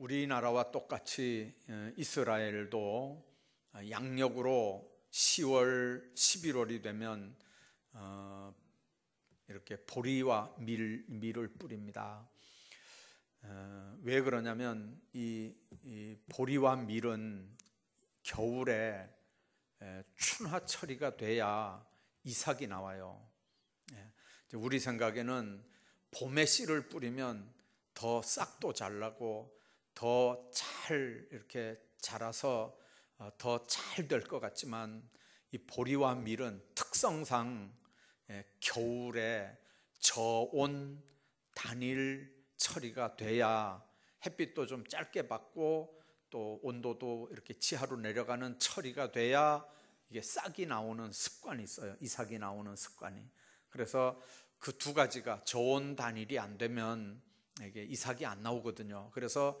우리나라와 똑같이 이스라엘도 양력으로 10월, 11월이 되면 이렇게 보리와 밀을 뿌립니다. 왜 그러냐면 이 보리와 밀은 겨울에 춘화 처리가 돼야 이삭이 나와요. 우리 생각에는 봄에 씨를 뿌리면 더 싹도 잘 나고 더 잘 이렇게 자라서 더 잘 될 것 같지만 이 보리와 밀은 특성상 겨울에 저온 단일 처리가 돼야 햇빛도 좀 짧게 받고 또 온도도 이렇게 지하로 내려가는 처리가 돼야 이게 싹이 나오는 습관이 있어요. 이삭이 나오는 습관이. 그래서 그 두 가지가 저온 단일이 안 되면 이게 이삭이 안 나오거든요. 그래서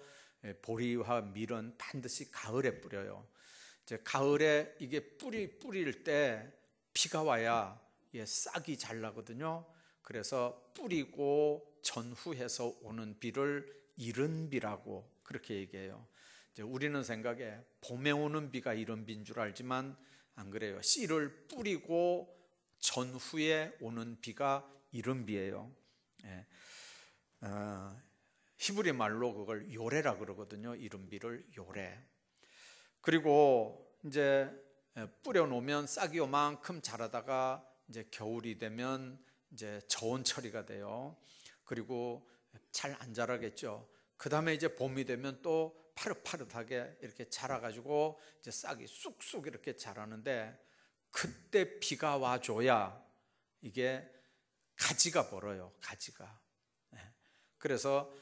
보리와 밀은 반드시 가을에 뿌려요. 이제 가을에 이게 뿌릴 때 비가 와야 이게 싹이 잘 나거든요. 그래서 뿌리고 전후해서 오는 비를 이른 비라고 그렇게 얘기해요. 이제 우리는 생각에 봄에 오는 비가 이른 비인 줄 알지만 안 그래요. 씨를 뿌리고 전후에 오는 비가 이른 비예요. 히브리 말로 그걸 요레라 그러거든요. 이른 비를 요레. 그리고 이제 뿌려놓으면 싹이 요만큼 자라다가 이제 겨울이 되면 이제 저온 처리가 돼요. 그리고 잘 안 자라겠죠. 그 다음에 이제 봄이 되면 또 파릇파릇하게 이렇게 자라가지고 이제 싹이 쑥쑥 이렇게 자라는데 그때 비가 와줘야 이게 가지가 벌어요. 가지가. 그래서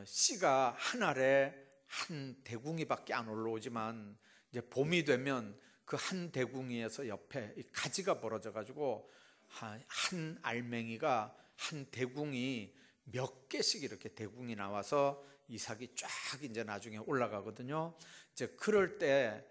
씨가 한 알에 한 대궁이밖에 안 올라오지만 이제 봄이 되면 그 한 대궁이에서 옆에 가지가 벌어져 가지고 한 알맹이가 한 대궁이 몇 개씩 이렇게 대궁이 나와서 이삭이 쫙 이제 나중에 올라가거든요. 이제 그럴 때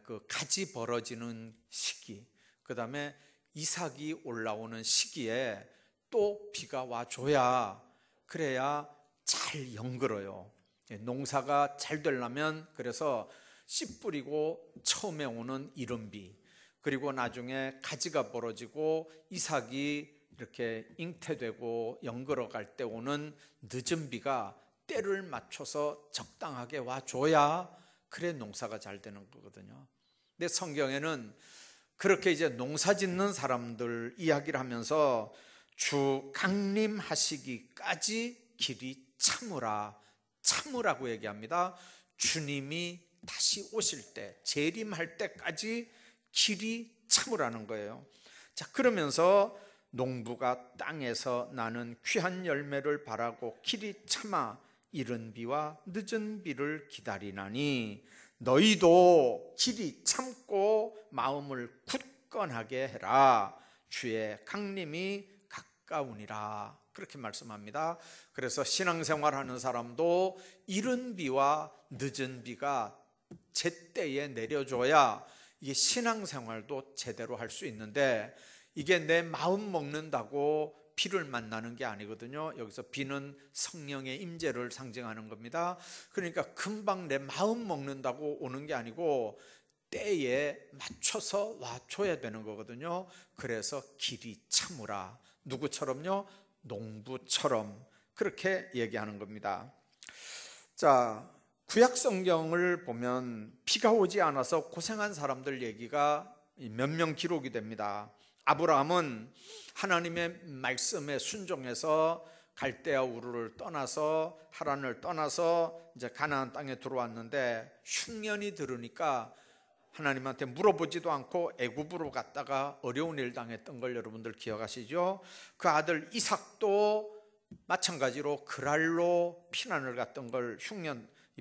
그 가지 벌어지는 시기, 그 다음에 이삭이 올라오는 시기에 또 비가 와줘야 그래야 잘 연글어요. 농사가 잘 되려면 그래서 씨 뿌리고 처음에 오는 이른 비, 그리고 나중에 가지가 벌어지고 이삭이 이렇게 잉태되고 연글어 갈 때 오는 늦은 비가 때를 맞춰서 적당하게 와줘야 그래 농사가 잘 되는 거거든요. 근데 성경에는 그렇게 이제 농사 짓는 사람들 이야기를 하면서 주 강림하시기까지 길이 참으라고 얘기합니다. 주님이 다시 오실 때, 재림할 때까지 길이 참으라는 거예요. 자, 그러면서 농부가 땅에서 나는 귀한 열매를 바라고 길이 참아 이른 비와 늦은 비를 기다리나니 너희도 길이 참고 마음을 굳건하게 해라. 주의 강림이 가까우니라. 그렇게 말씀합니다. 그래서 신앙생활하는 사람도 이른 비와 늦은 비가 제때에 내려줘야 이게 신앙생활도 제대로 할 수 있는데 이게 내 마음 먹는다고 비를 만나는 게 아니거든요. 여기서 비는 성령의 임재를 상징하는 겁니다. 그러니까 금방 내 마음 먹는다고 오는 게 아니고 때에 맞춰서 와줘야 되는 거거든요. 그래서 길이 참으라. 누구처럼요? 농부처럼 그렇게 얘기하는 겁니다. 자, 구약 성경을 보면 비가 오지 않아서 고생한 사람들 얘기가 몇 명 기록이 됩니다. 아브라함은 하나님의 말씀에 순종해서 갈대아 우르를 떠나서 하란을 떠나서 이제 가나안 땅에 들어왔는데 흉년이 들으니까 하나님한테 물어보지도 않고 애굽으로 갔다가 어려운 일 당했던 걸 여러분들 기억하시죠? 그 아들 이삭도 마찬가지로 그랄로 피난을 갔던 걸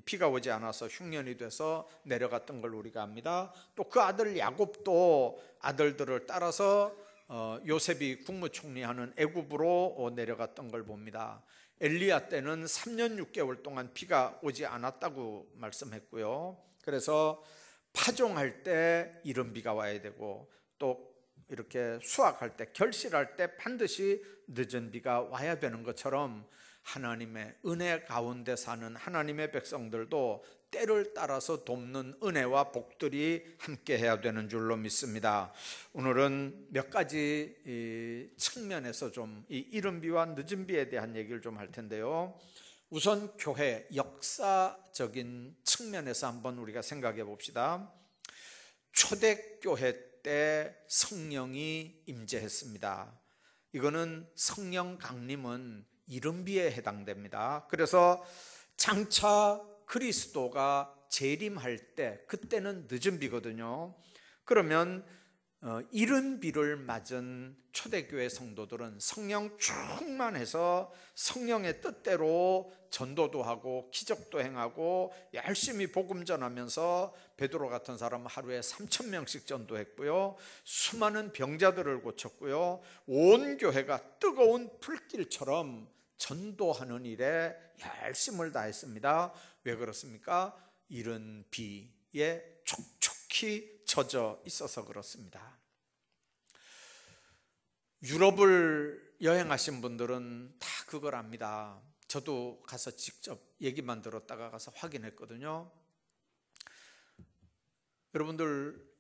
비가 오지 않아서 흉년이 돼서 내려갔던 걸 우리가 압니다. 또 그 아들 야곱도 아들들을 따라서 요셉이 국무총리하는 애굽으로 내려갔던 걸 봅니다. 엘리야 때는 3년 6개월 동안 비가 오지 않았다고 말씀했고요. 그래서 파종할 때 이른 비가 와야 되고 또 이렇게 수확할 때 결실할 때 반드시 늦은 비가 와야 되는 것처럼 하나님의 은혜 가운데 사는 하나님의 백성들도 때를 따라서 돕는 은혜와 복들이 함께 해야 되는 줄로 믿습니다. 오늘은 몇 가지 측면에서 좀 이 이른비와 늦은비에 대한 얘기를 좀 할 텐데요. 우선 교회 역사적인 측면에서 한번 우리가 생각해 봅시다. 초대교회 때 성령이 임재했습니다. 이거는 성령 강림은 이른비에 해당됩니다. 그래서 장차 그리스도가 재림할 때, 그때는 늦은비거든요. 그러면 이른비를 맞은 초대교회 성도들은 성령 충만해서 성령의 뜻대로 전도도 하고 기적도 행하고 열심히 복음 전하면서 베드로 같은 사람은 하루에 3,000명씩 전도했고요, 수많은 병자들을 고쳤고요, 온 교회가 뜨거운 불길처럼 전도하는 일에 열심을 다했습니다. 왜 그렇습니까? 이른 비에 촉촉히 젖어 있어서 그렇습니다. 유럽을 여행하신 분들은 다 그걸 압니다. 저도 가서 직접 얘기만 들었다가 가서 확인했거든요. 여러분들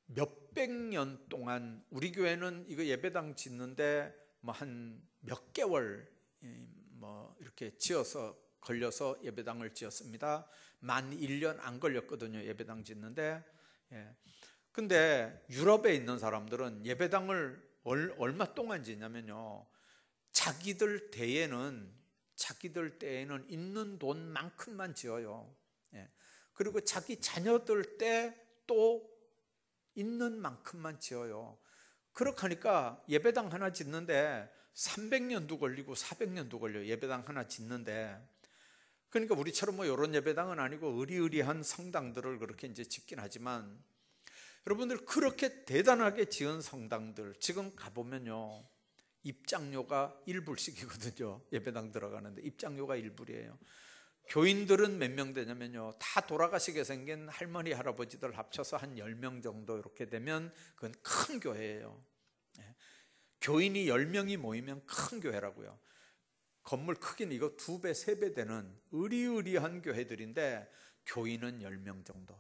몇백 년 동안 우리 교회는 이거 예배당 짓는데 뭐 한 몇 개월 뭐 이렇게 걸려서 예배당을 지었습니다. 만 1년 안 걸렸거든요, 예배당 짓는데. 근데 유럽에 있는 사람들은 예배당을 얼마 동안 짓냐면요, 자기들 때에는 있는 돈만큼만 지어요. 그리고 자기 자녀들 때 또 있는 만큼만 지어요. 그렇게 하니까 예배당 하나 짓는데 300년도 걸리고 400년도 걸려요, 예배당 하나 짓는데. 그러니까 우리처럼 뭐 이런 예배당은 아니고 의리의리한 성당들을 그렇게 이제 짓긴 하지만, 여러분들 그렇게 대단하게 지은 성당들 지금 가보면요, 입장료가 1불씩이거든요. 예배당 들어가는데 입장료가 1불이에요. 교인들은 몇 명 되냐면요, 다 돌아가시게 생긴 할머니 할아버지들 합쳐서 한 10명 정도 이렇게 되면 그건 큰 교회예요. 교인이 10명이 모이면 큰 교회라고요. 건물 크기는 이거 2배, 3배 되는 의리의리한 교회들인데 교인은 10명 정도.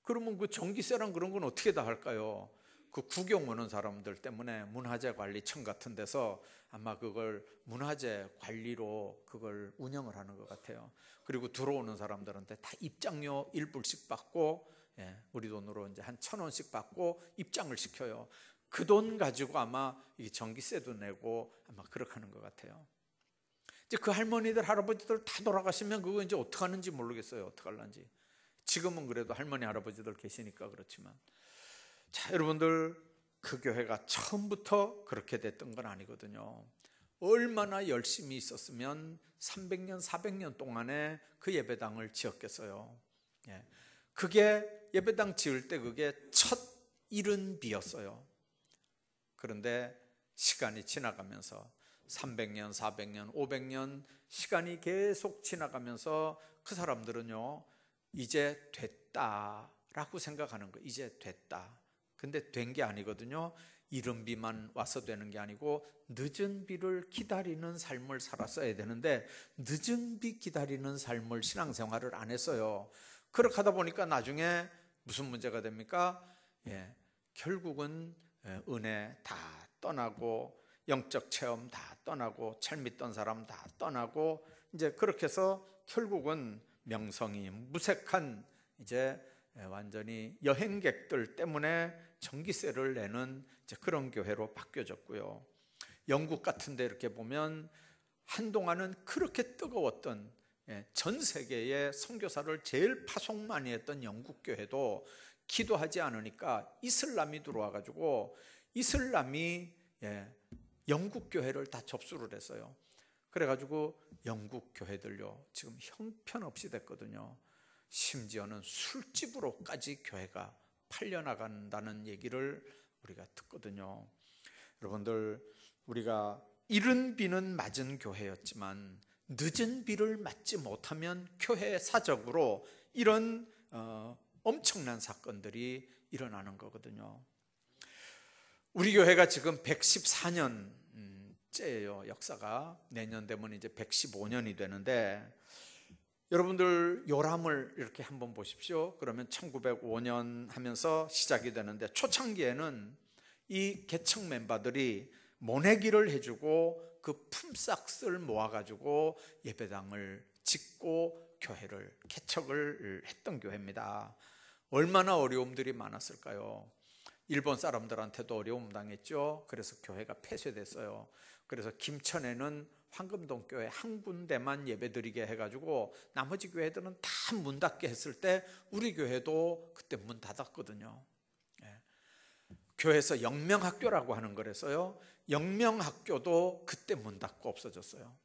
그러면 그 전기세랑 그런 건 어떻게 다 할까요? 그 구경 오는 사람들 때문에 문화재관리청 같은 데서 아마 그걸 문화재 관리로 그걸 운영을 하는 것 같아요. 그리고 들어오는 사람들한테 다 입장료 1불씩 받고, 우리 돈으로 이제 한 1,000원씩 받고 입장을 시켜요. 그 돈 가지고 아마 이 전기세도 내고 아마 그렇게 하는 것 같아요. 이제 그 할머니들 할아버지들 다 돌아가시면 그거 이제 어떻게 하는지 모르겠어요. 어떻게 하는지. 지금은 그래도 할머니 할아버지들 계시니까 그렇지만, 자, 여러분들 그 교회가 처음부터 그렇게 됐던 건 아니거든요. 얼마나 열심히 있었으면 300년 400년 동안에 그 예배당을 지었겠어요. 그게 예배당 지을 때 그게 첫 이른비였어요. 그런데 시간이 지나가면서 300년 400년 500년 시간이 계속 지나가면서 그 사람들은요, 이제 됐다라고 생각하는 거예요. 이제 됐다. 근데 된 게 아니거든요. 이른 비만 와서 되는 게 아니고 늦은 비를 기다리는 삶을 살았어야 되는데 늦은 비 기다리는 삶을 신앙생활을 안 했어요. 그렇게 하다 보니까 나중에 무슨 문제가 됩니까? 결국은 은혜 다 떠나고 영적 체험 다 떠나고 잘 믿던 사람 다 떠나고 이제 그렇게 해서 결국은 명성이 무색한 이제 완전히 여행객들 때문에 전기세를 내는 이제 그런 교회로 바뀌어졌고요. 영국 같은 데 이렇게 보면 한동안은 그렇게 뜨거웠던, 전 세계의 선교사를 제일 파송 많이 했던 영국 교회도 기도하지 않으니까 이슬람이 들어와 가지고 이슬람이 영국 교회를 다 접수를 했어요. 그래 가지고 영국 교회들요 지금 형편없이 됐거든요. 심지어는 술집으로까지 교회가 팔려나간다는 얘기를 우리가 듣거든요. 여러분들, 우리가 이른 비는 맞은 교회였지만 늦은 비를 맞지 못하면 교회사적으로 이런 엄청난 사건들이 일어나는 거거든요. 우리 교회가 지금 114년 번째예요. 역사가 내년 되면 이제 115년이 되는데, 여러분들 요람을 이렇게 한번 보십시오. 그러면 1905년 하면서 시작이 되는데, 초창기에는 이 개척 멤버들이 모내기를 해주고 그 품삯을 모아가지고 예배당을 짓고 교회를 개척을 했던 교회입니다. 얼마나 어려움들이 많았을까요? 일본 사람들한테도 어려움 당했죠. 그래서 교회가 폐쇄됐어요. 그래서 김천에는 황금동 교회 한 군데만 예배드리게 해가지고 나머지 교회들은 다 문 닫게 했을 때 우리 교회도 그때 문 닫았거든요. 교회에서 영명학교라고 하는 거라서요, 영명학교도 그때 문 닫고 없어졌어요.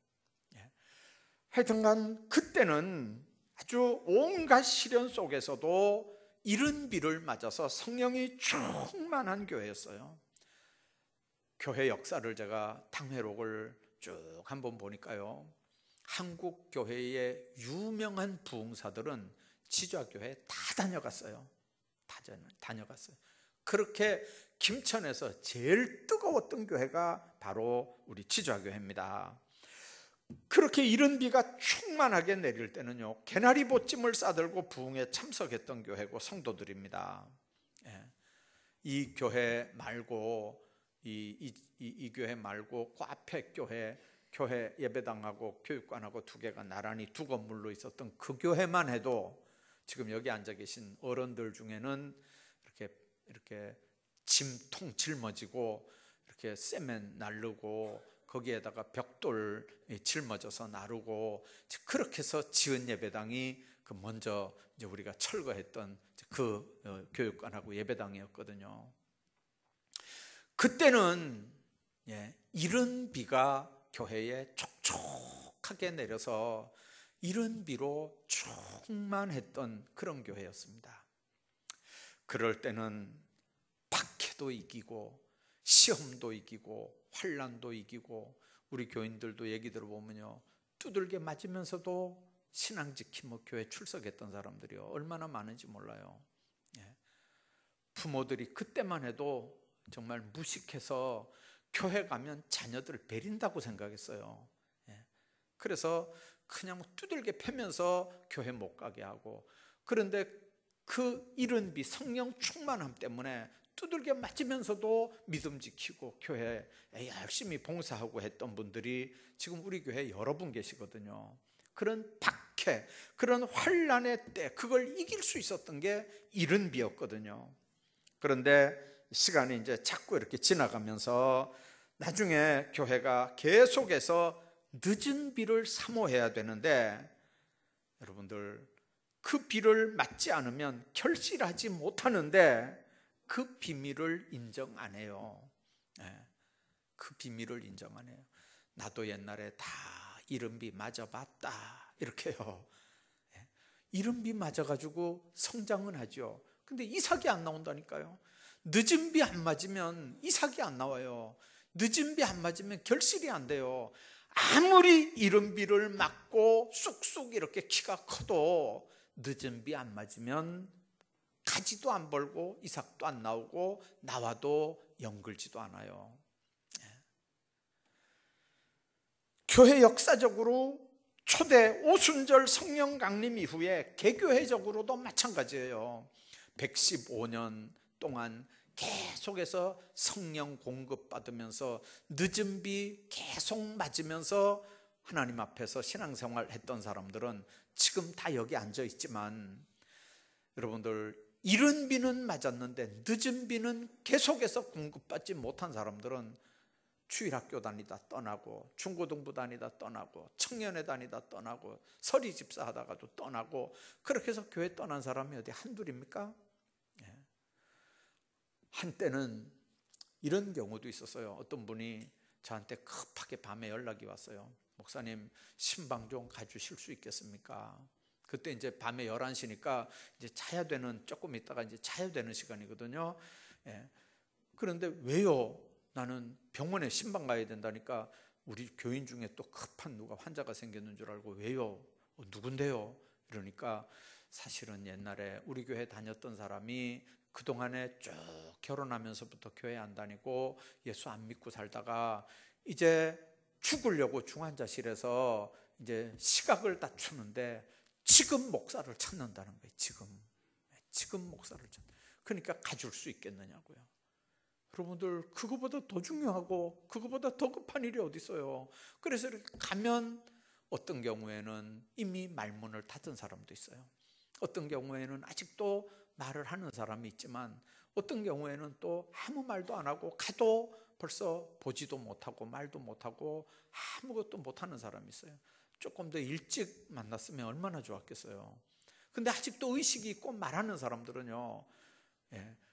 하여튼간 그때는 아주 온갖 시련 속에서도 이른 비를 맞아서 성령이 충만한 교회였어요. 교회 역사를 제가 당회록을 쭉 한번 보니까요, 한국 교회의 유명한 부흥사들은 지좌교회 다 다녀갔어요. 다 다녀갔어요. 그렇게 김천에서 제일 뜨거웠던 교회가 바로 우리 지좌교회입니다. 그렇게 이른 비가 충만하게 내릴 때는요, 개나리 보찜을 싸들고 부흥에 참석했던 교회고 성도들입니다. 이 교회 말고 이 교회 말고 그 앞에 교회 예배당하고 교육관하고 두 개가 나란히 두 건물로 있었던 그 교회만 해도 지금 여기 앉아 계신 어른들 중에는 이렇게 짐통 짊어지고 이렇게 세멘 나르고 거기에다가 벽돌 짊어져서 나르고 그렇게 해서 지은 예배당이 그 먼저 이제 우리가 철거했던 그 교육관하고 예배당이었거든요. 그때는 이른 비가 교회에 촉촉하게 내려서 이른 비로 충만했던 그런 교회였습니다. 그럴 때는 박해도 이기고 시험도 이기고 환난도 이기고, 우리 교인들도 얘기 들어보면요, 두들겨 맞으면서도 신앙 지키며 교회 출석했던 사람들이요, 얼마나 많은지 몰라요. 부모들이 그때만 해도 정말 무식해서 교회 가면 자녀들을 베린다고 생각했어요. 그래서 그냥 두들겨 패면서 교회 못 가게 하고, 그런데 그 이른 비 성령 충만함 때문에 두들겨 맞으면서도 믿음 지키고 교회에 열심히 봉사하고 했던 분들이 지금 우리 교회에 여러 분 계시거든요. 그런 박해, 그런 환난의 때 그걸 이길 수 있었던 게 이른 비였거든요. 그런데 시간이 이제 자꾸 이렇게 지나가면서 나중에 교회가 계속해서 늦은 비를 사모해야 되는데, 여러분들 그 비를 맞지 않으면 결실하지 못하는데 그 비밀을 인정 안 해요. 그 비밀을 인정 안 해요. 나도 옛날에 다 이른 비 맞아봤다 이렇게요. 이른 비 맞아가지고 성장은 하죠. 근데 이삭이 안 나온다니까요. 늦은 비 안 맞으면 이삭이 안 나와요. 늦은 비 안 맞으면 결실이 안 돼요. 아무리 이른 비를 맞고 쑥쑥 이렇게 키가 커도 늦은 비 안 맞으면 가지도 안 벌고 이삭도 안 나오고 나와도 연글지도 않아요. 교회 역사적으로 초대 오순절 성령 강림 이후에 개교회적으로도 마찬가지예요. 115년 동안 계속해서 성령 공급받으면서 늦은 비 계속 맞으면서 하나님 앞에서 신앙생활 했던 사람들은 지금 다 여기 앉아 있지만, 여러분들 이른 비는 맞았는데 늦은 비는 계속해서 공급받지 못한 사람들은 주일학교 다니다 떠나고, 중고등부 다니다 떠나고, 청년회 다니다 떠나고, 서리 집사 하다가도 떠나고, 그렇게 해서 교회 떠난 사람이 어디 한둘입니까? 한때는 이런 경우도 있었어요. 어떤 분이 저한테 급하게 밤에 연락이 왔어요. 목사님, 신방 좀 가주실 수 있겠습니까? 그때 이제 밤에 11시니까 이제 자야 되는, 조금 있다가 이제 자야 되는 시간이거든요. 그런데 왜요? 나는 병원에 신방 가야 된다니까. 우리 교인 중에 또 급한 누가 환자가 생겼는 줄 알고, 왜요? 누군데요? 이러니까 사실은 옛날에 우리 교회 다녔던 사람이 그동안에 쭉 결혼하면서부터 교회 안 다니고 예수 안 믿고 살다가 이제 죽으려고 중환자실에서 이제 시각을 다투는데 지금 목사를 찾는다는 거예요. 지금 목사를 찾는. 그러니까 가줄 수 있겠느냐고요. 여러분들, 그거보다 더 중요하고 그거보다 더 급한 일이 어디 있어요. 그래서 이렇게 가면 어떤 경우에는 이미 말문을 닫은 사람도 있어요. 어떤 경우에는 아직도 말을 하는 사람이 있지만 어떤 경우에는 또 아무 말도 안 하고 가도 벌써 보지도 못하고 말도 못하고 아무것도 못하는 사람이 있어요. 조금 더 일찍 만났으면 얼마나 좋았겠어요. 근데 아직도 의식이 있고 말하는 사람들은요,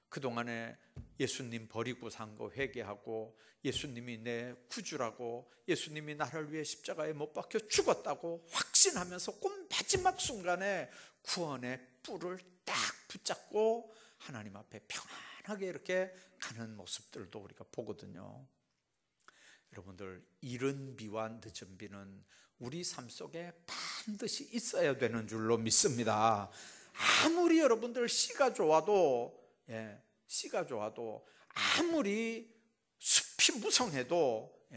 그동안에 예수님 버리고 산 거 회개하고 예수님이 내 구주라고, 예수님이 나를 위해 십자가에 못 박혀 죽었다고 확신하면서 꼭 마지막 순간에 구원의 뿔을 딱 붙잡고 하나님 앞에 평안하게 이렇게 가는 모습들도 우리가 보거든요. 여러분들, 이른 비와 늦은 비는 우리 삶 속에 반드시 있어야 되는 줄로 믿습니다. 아무리 여러분들 씨가 좋아도 아무리 숲이 무성해도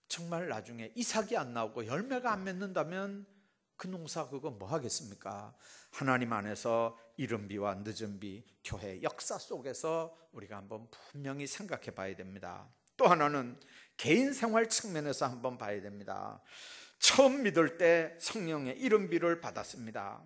정말 나중에 이삭이 안 나오고 열매가 안 맺는다면 그 농사 그거 뭐 하겠습니까? 하나님 안에서 이른 비와 늦은 비, 교회 역사 속에서 우리가 한번 분명히 생각해 봐야 됩니다. 또 하나는 개인 생활 측면에서 한번 봐야 됩니다. 처음 믿을 때 성령의 이른 비를 받았습니다.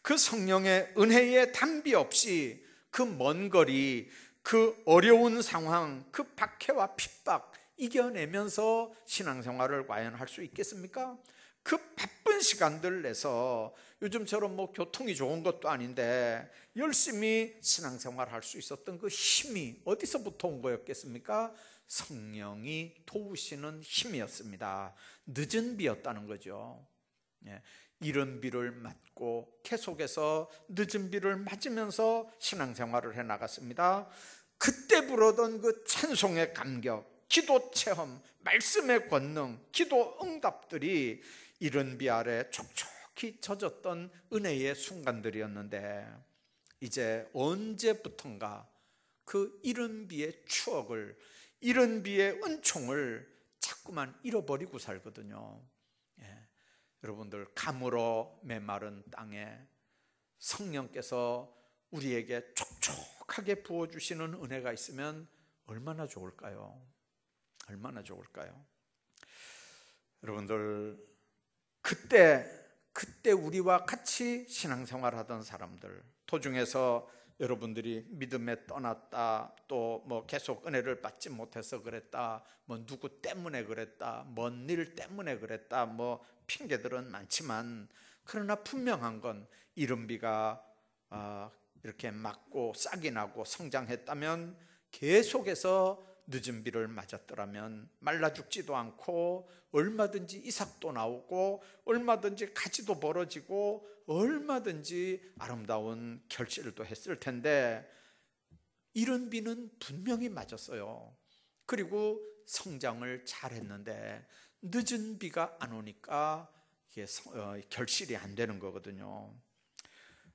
그 성령의 은혜의 단비 없이 그 먼 거리, 그 어려운 상황, 그 박해와 핍박 이겨내면서 신앙생활을 과연 할 수 있겠습니까? 그 바쁜 시간들 내서 요즘처럼 뭐 교통이 좋은 것도 아닌데 열심히 신앙생활 할 수 있었던 그 힘이 어디서부터 온 거였겠습니까? 성령이 도우시는 힘이었습니다. 늦은 비였다는 거죠. 이른 비를 맞고 계속해서 늦은 비를 맞으면서 신앙생활을 해나갔습니다. 그때 부르던 그 찬송의 감격, 기도 체험, 말씀의 권능, 기도 응답들이 이른 비 아래 촉촉히 젖었던 은혜의 순간들이었는데 이제 언제부턴가 그 이른 비의 추억을, 이른 비의 은총을 자꾸만 잃어버리고 살거든요. 여러분들, 가물어 메마른 땅에 성령께서 우리에게 촉촉하게 부어주시는 은혜가 있으면 얼마나 좋을까요? 얼마나 좋을까요? 여러분들, 그때 우리와 같이 신앙생활하던 사람들, 도중에서 여러분들이 믿음에 떠났다, 또 뭐 계속 은혜를 받지 못해서 그랬다, 뭐 누구 때문에 그랬다, 먼 일 때문에 그랬다, 뭐 핑계들은 많지만 그러나 분명한 건 이른 비가 이렇게 맞고 싹이 나고 성장했다면, 계속해서 늦은 비를 맞았더라면 말라 죽지도 않고 얼마든지 이삭도 나오고 얼마든지 가지도 벌어지고 얼마든지 아름다운 결실도 했을 텐데 이른 비는 분명히 맞았어요. 그리고 성장을 잘했는데 늦은 비가 안 오니까 이게 결실이 안 되는 거거든요.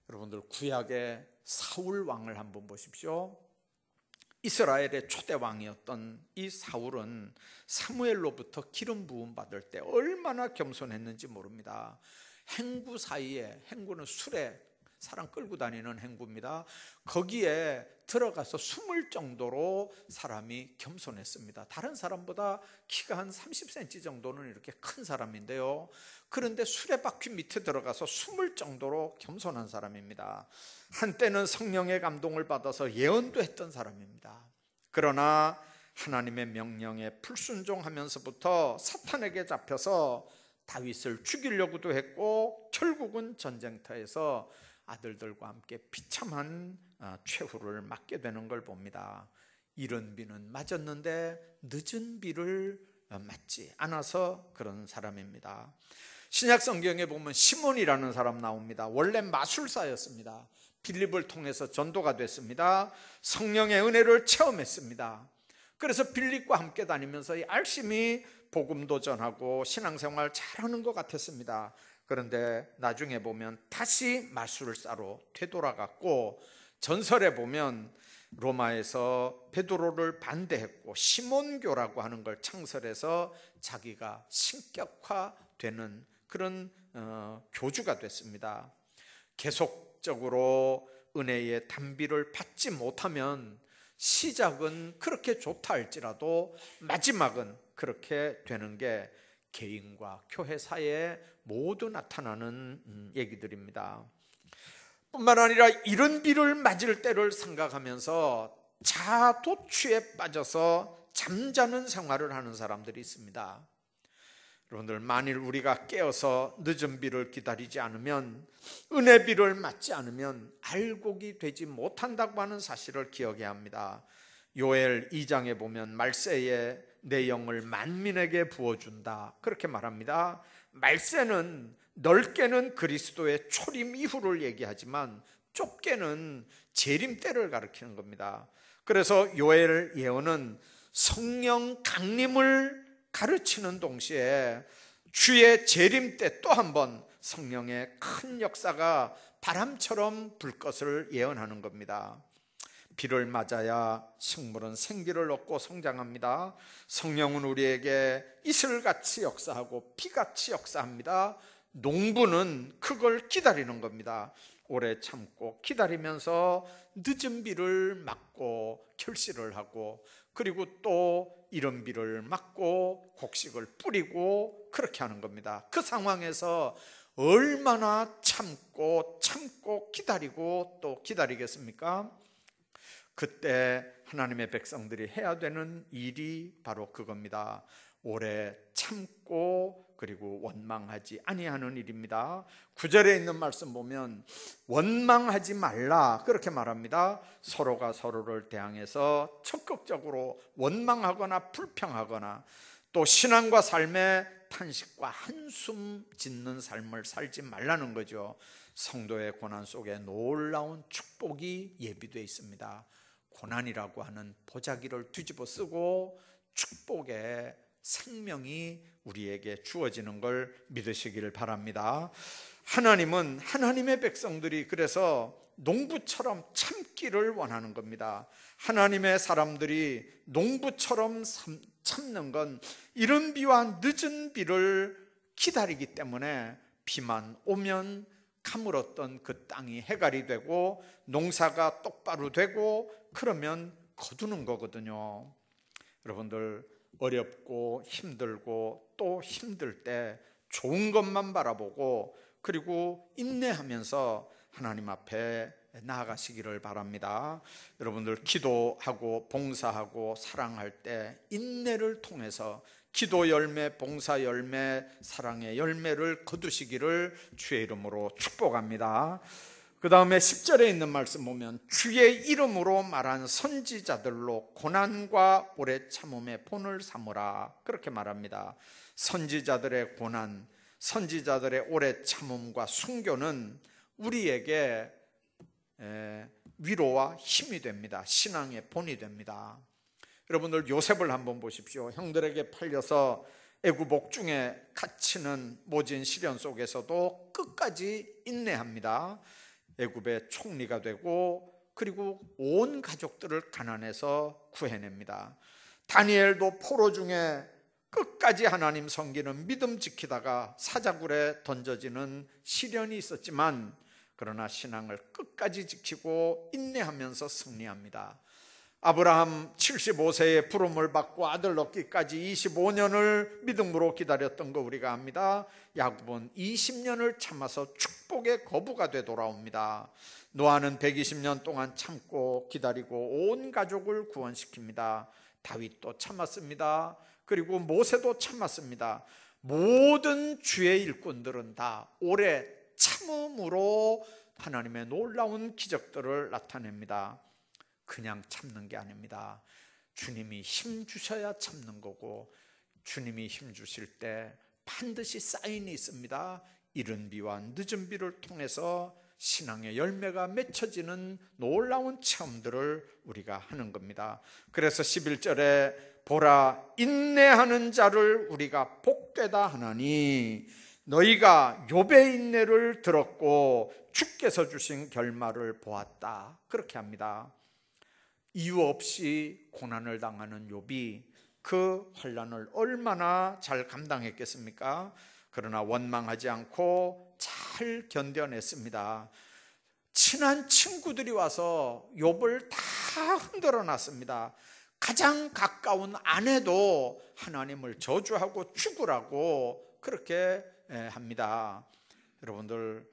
여러분들, 구약의 사울 왕을 한번 보십시오. 이스라엘의 초대 왕이었던 이 사울은 사무엘로부터 기름 부음 받을 때 얼마나 겸손했는지 모릅니다. 행구 사이에, 행구는 술에 사람 끌고 다니는 행구입니다. 거기에 들어가서 숨을 정도로 사람이 겸손했습니다. 다른 사람보다 키가 한 30cm 정도는 이렇게 큰 사람인데요, 그런데 수레바퀴 밑에 들어가서 숨을 정도로 겸손한 사람입니다. 한때는 성령의 감동을 받아서 예언도 했던 사람입니다. 그러나 하나님의 명령에 불순종하면서부터 사탄에게 잡혀서 다윗을 죽이려고도 했고 결국은 전쟁터에서 아들들과 함께 비참한 최후를 맞게 되는 걸 봅니다. 이른 비는 맞았는데 늦은 비를 맞지 않아서 그런 사람입니다. 신약 성경에 보면 시몬이라는 사람 나옵니다. 원래 마술사였습니다. 빌립을 통해서 전도가 됐습니다. 성령의 은혜를 체험했습니다. 그래서 빌립과 함께 다니면서 열심히 복음도 전하고 신앙생활 잘하는 것 같았습니다. 그런데 나중에 보면 다시 마술사로 되돌아갔고, 전설에 보면 로마에서 베드로를 반대했고 시몬교라고 하는 걸 창설해서 자기가 신격화되는 그런 교주가 됐습니다. 계속적으로 은혜의 단비를 받지 못하면 시작은 그렇게 좋다 할지라도 마지막은 그렇게 되는 게 개인과 교회 사이에 모두 나타나는 얘기들입니다. 뿐만 아니라 이런 비를 맞을 때를 생각하면서 자도취에 빠져서 잠자는 생활을 하는 사람들이 있습니다. 여러분들, 만일 우리가 깨어서 늦은 비를 기다리지 않으면, 은혜 비를 맞지 않으면 알곡이 되지 못한다고 하는 사실을 기억해야 합니다. 요엘 2장에 보면 말세에 내 영을 만민에게 부어준다 그렇게 말합니다. 말세는 넓게는 그리스도의 초림 이후를 얘기하지만 좁게는 재림 때를 가리키는 겁니다. 그래서 요엘 예언은 성령 강림을 가르치는 동시에 주의 재림 때 또 한 번 성령의 큰 역사가 바람처럼 불 것을 예언하는 겁니다. 비를 맞아야 식물은 생기를 얻고 성장합니다. 성령은 우리에게 이슬같이 역사하고 비같이 역사합니다. 농부는 그걸 기다리는 겁니다. 오래 참고 기다리면서 늦은 비를 맞고 결실을 하고, 그리고 또 이른 비를 맞고 곡식을 뿌리고 그렇게 하는 겁니다. 그 상황에서 얼마나 참고 기다리고 또 기다리겠습니까? 그때 하나님의 백성들이 해야 되는 일이 바로 그겁니다. 오래 참고 그리고 원망하지 아니하는 일입니다. 9절에 있는 말씀 보면 원망하지 말라 그렇게 말합니다. 서로가 서로를 대항해서 적극적으로 원망하거나 불평하거나 또 신앙과 삶의 탄식과 한숨 짓는 삶을 살지 말라는 거죠. 성도의 고난 속에 놀라운 축복이 예비되어 있습니다. 고난이라고 하는 보자기를 뒤집어 쓰고 축복의 생명이 우리에게 주어지는 걸 믿으시기를 바랍니다. 하나님은 하나님의 백성들이 그래서 농부처럼 참기를 원하는 겁니다. 하나님의 사람들이 농부처럼 참는 건 이른 비와 늦은 비를 기다리기 때문에 비만 오면 가물었던 그 땅이 해갈이 되고 농사가 똑바로 되고 그러면 거두는 거거든요. 여러분들, 어렵고 힘들고 또 힘들 때 좋은 것만 바라보고 그리고 인내하면서 하나님 앞에 나아가시기를 바랍니다. 여러분들, 기도하고 봉사하고 사랑할 때 인내를 통해서 기도 열매, 봉사 열매, 사랑의 열매를 거두시기를 주의 이름으로 축복합니다. 그 다음에 10절에 있는 말씀 보면 주의 이름으로 말한 선지자들로 고난과 오래 참음의 본을 삼으라 그렇게 말합니다. 선지자들의 고난, 선지자들의 오래 참음과 순교는 우리에게 위로와 힘이 됩니다. 신앙의 본이 됩니다. 여러분들, 요셉을 한번 보십시오. 형들에게 팔려서 애굽 옥중에 갇히는 모진 시련 속에서도 끝까지 인내합니다. 애굽의 총리가 되고 그리고 온 가족들을 가난에서 구해냅니다. 다니엘도 포로 중에 끝까지 하나님 섬기는 믿음 지키다가 사자굴에 던져지는 시련이 있었지만 그러나 신앙을 끝까지 지키고 인내하면서 승리합니다. 아브라함 75세에 부름을 받고 아들 얻기까지 25년을 믿음으로 기다렸던 거 우리가 압니다. 야곱은 20년을 참아서 축복의 거부가 돼 돌아옵니다. 노아는 120년 동안 참고 기다리고 온 가족을 구원시킵니다. 다윗도 참았습니다. 그리고 모세도 참았습니다. 모든 주의 일꾼들은 다 오래 참음으로 하나님의 놀라운 기적들을 나타냅니다. 그냥 참는 게 아닙니다. 주님이 힘 주셔야 참는 거고, 주님이 힘 주실 때 반드시 사인이 있습니다. 이른 비와 늦은 비를 통해서 신앙의 열매가 맺혀지는 놀라운 체험들을 우리가 하는 겁니다. 그래서 11절에 보라, 인내하는 자를 우리가 복되다 하나니 너희가 욥의 인내를 들었고 주께서 주신 결말을 보았다 그렇게 합니다. 이유 없이 고난을 당하는 욥이 그 환난을 얼마나 잘 감당했겠습니까? 그러나 원망하지 않고 잘 견뎌냈습니다. 친한 친구들이 와서 욥을 다 흔들어 놨습니다. 가장 가까운 아내도 하나님을 저주하고 죽으라고 그렇게 합니다. 여러분들,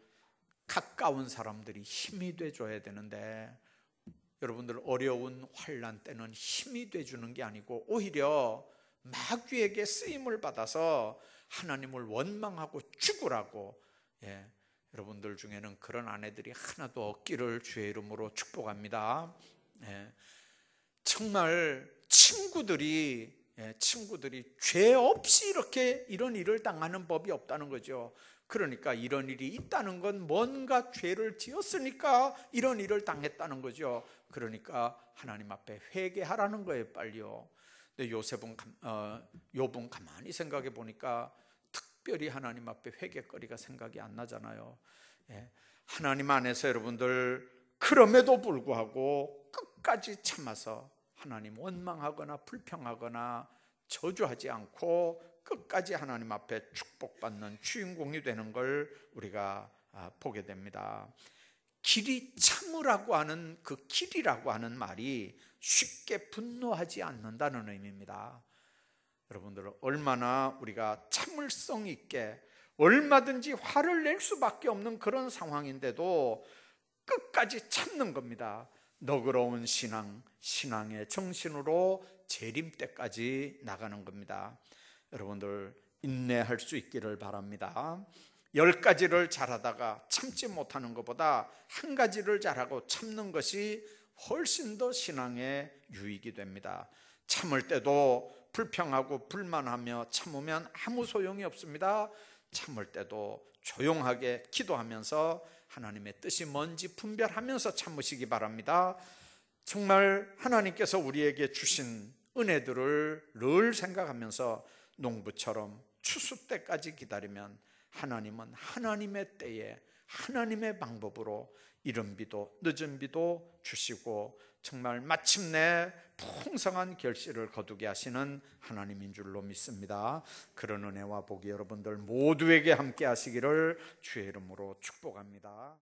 가까운 사람들이 힘이 돼줘야 되는데, 여러분들 어려운 환난 때는 힘이 돼주는 게 아니고 오히려 마귀에게 쓰임을 받아서 하나님을 원망하고 죽으라고, 여러분들 중에는 그런 아내들이 하나도 없기를 주의 이름으로 축복합니다. 정말 친구들이 죄 없이 이렇게 이런 일을 당하는 법이 없다는 거죠. 그러니까 이런 일이 있다는 건 뭔가 죄를 지었으니까 이런 일을 당했다는 거죠. 그러니까 하나님 앞에 회개하라는 거예요, 빨리요. 근데 욥은 가만히 생각해 보니까 특별히 하나님 앞에 회개거리가 생각이 안 나잖아요. 하나님 안에서 여러분들, 그럼에도 불구하고 끝까지 참아서 하나님 원망하거나 불평하거나 저주하지 않고 끝까지 하나님 앞에 축복받는 주인공이 되는 걸 우리가 보게 됩니다. 길이 참으라고 하는 그 길이라고 하는 말이 쉽게 분노하지 않는다는 의미입니다. 여러분들, 얼마나 우리가 참을성 있게 얼마든지 화를 낼 수밖에 없는 그런 상황인데도 끝까지 참는 겁니다. 너그러운 신앙의 정신으로 재림 때까지 나가는 겁니다. 여러분들, 인내할 수 있기를 바랍니다. 10가지를 잘하다가 참지 못하는 것보다 한 가지를 잘하고 참는 것이 훨씬 더 신앙의 유익이 됩니다. 참을 때도 불평하고 불만하며 참으면 아무 소용이 없습니다. 참을 때도 조용하게 기도하면서 하나님의 뜻이 뭔지 분별하면서 참으시기 바랍니다. 정말 하나님께서 우리에게 주신 은혜들을 늘 생각하면서 농부처럼 추수 때까지 기다리면 하나님은 하나님의 때에 하나님의 방법으로 이른 비도 늦은 비도 주시고 정말 마침내 풍성한 결실을 거두게 하시는 하나님인 줄로 믿습니다. 그런 은혜와 복이 여러분들 모두에게 함께 하시기를 주의 이름으로 축복합니다.